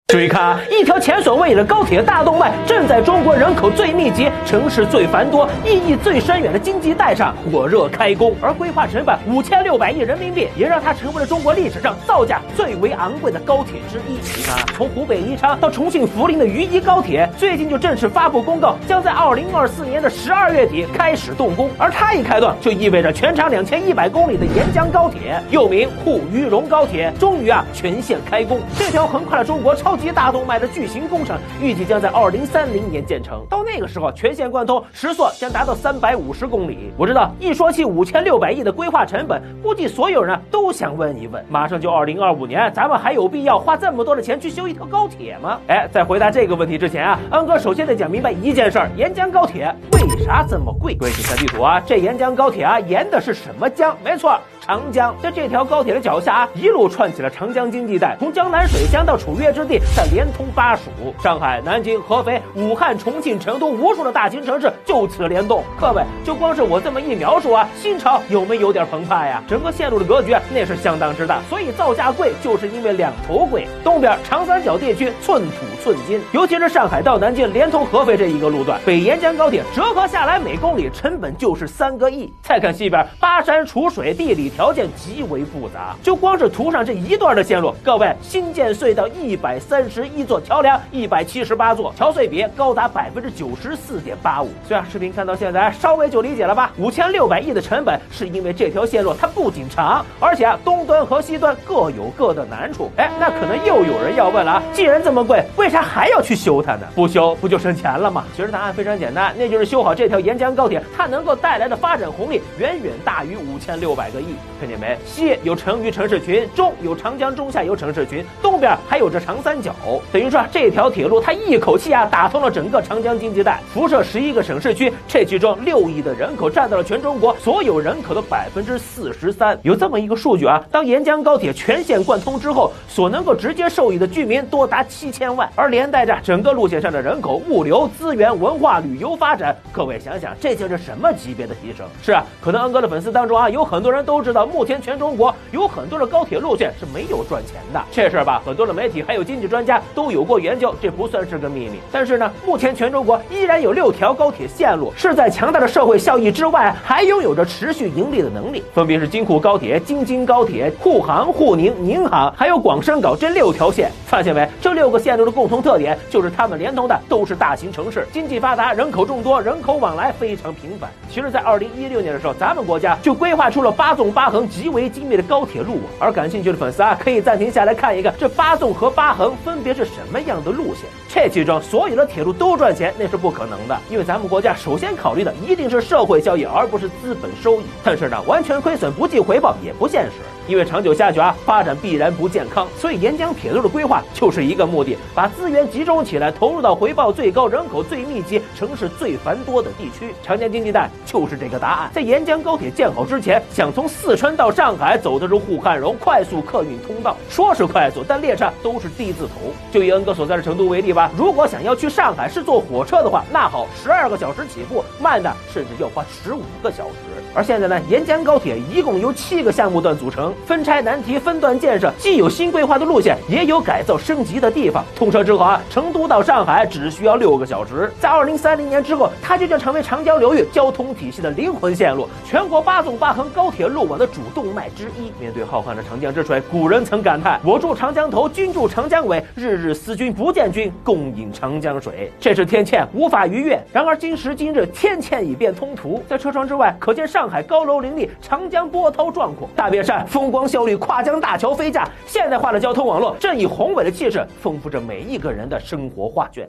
注意看啊，一条前所未有的高铁大动脉正在中国人口最密集、城市最繁多、意义最深远的经济带上火热开工，而规划成本5600亿人民币，也让它成为了中国历史上造价最为昂贵的高铁之一。你看，从湖北宜昌到重庆涪陵的渝宜高铁，最近就正式发布公告，将在2024年的12月底开始动工。而它一开动，就意味着全长2100公里的沿江高铁，又名沪渝蓉高铁，终于全线开工。这条横跨了中国超级大动脉的巨型工程，预计将在2030年建成。到那个时候，全线贯通，时速将达到350公里。我知道，一说起5600亿的规划成本，估计所有人都想问一问：马上就2025年，咱们还有必要花这么多的钱去修一条高铁吗？在回答这个问题之前恩哥首先得讲明白一件事儿：沿江高铁为啥这么贵？各位请看地图这沿江高铁沿的是什么江？没错，长江。在这条高铁的脚下一路串起了长江经济带，从江南水乡到楚越之地，再连通巴蜀、上海、南京、合肥、武汉、重庆、成都，无数的大型城市就此联动。各位，就光是我这么一描述心潮有没有点澎湃呀？整个线路的格局那是相当之大，所以造价贵就是因为两头贵。东边长三角地区寸土寸金，尤其是上海到南京连通合肥这一个路段，北沿江高铁折合下来每公里成本就是3个亿。再看西边巴山楚水，地理条件极为复杂，就光是图上这一段的线路，各位，新建隧道131座，桥梁178座，桥隧比高达94.85%。虽然视频看到现在稍微就理解了吧，5600亿的成本是因为这条线路它不仅长，而且东端和西端各有各的难处。那可能又有人要问了既然这么贵，为啥还要去修它呢？不修不就省钱了吗？其实答案非常简单，那就是修好这条沿江高铁，它能够带来的发展红利远远大于5600个亿。看见没？西有成渝城市群，中有长江中下游城市群，东边还有着长三角，等于说这条铁路它一口气打通了整个长江经济带，辐射11个省市区，这其中6亿的人口占到了全中国所有人口的43%。有这么一个数据当沿江高铁全线贯通之后，所能够直接受益的居民多达7000万，而连带着整个路线上的人口、物流、资源、文化、旅游发展，各位想想，这就是什么级别的提升？是可能恩哥的粉丝当中有很多人都知道，目前全中国有很多的高铁路线是没有赚钱的，这事吧，很多的媒体还有经济专家都有过研究，这不算是个秘密。但是呢，目前全中国依然有6条高铁线路是在强大的社会效益之外，还拥有着持续盈利的能力，分别是京沪高铁、京津高铁、沪杭、沪宁、宁杭，还有广深港这6条线。发现没？这6个线路的共同特点就是它们连通的都是大型城市，经济发达，人口众多，人口往来非常频繁。其实在2016年的时候，咱们国家就规划出了8纵8横极为精密的高铁路网，而感兴趣的粉丝可以暂停下来看一个这8纵和8横分别是什么样的路线。这其中所有的铁路都赚钱那是不可能的，因为咱们国家首先考虑的一定是社会效益，而不是资本收益。但是呢，完全亏损不计回报也不现实，因为长久下去发展必然不健康。所以沿江铁路的规划就是一个目的，把资源集中起来，投入到回报最高、人口最密集、城市最繁多的地区。长江经济带就是这个答案。在沿江高铁建好之前，想从四川到上海走的是沪汉蓉快速客运通道，说是快速，但列车都是 D 字头。就以恩哥所在的成都为例吧，如果想要去上海是坐火车的话，那好，12个小时起步，慢的甚至要花15个小时。而现在呢，沿江高铁一共由7个项目段组成，分拆难题，分段建设，既有新规划的路线，也有改造升级的地方。通车之后成都到上海只需要6个小时。在2030年之后，它就将成为长江流域交通体系的灵魂线路，全国8纵8横高铁路网的主动脉之一。面对浩瀚的长江之水，古人曾感叹：“我住长江头，君住长江尾，日日思君不见君，共饮长江水。”这是天堑，无法逾越。然而今时今日，天堑已变通途，在车窗之外，可见上海高楼林立，长江波涛壮阔，大别山风光秀丽，跨江大桥飞架，现代化的交通网络正以宏伟的气势丰富着每一个人的生活画卷。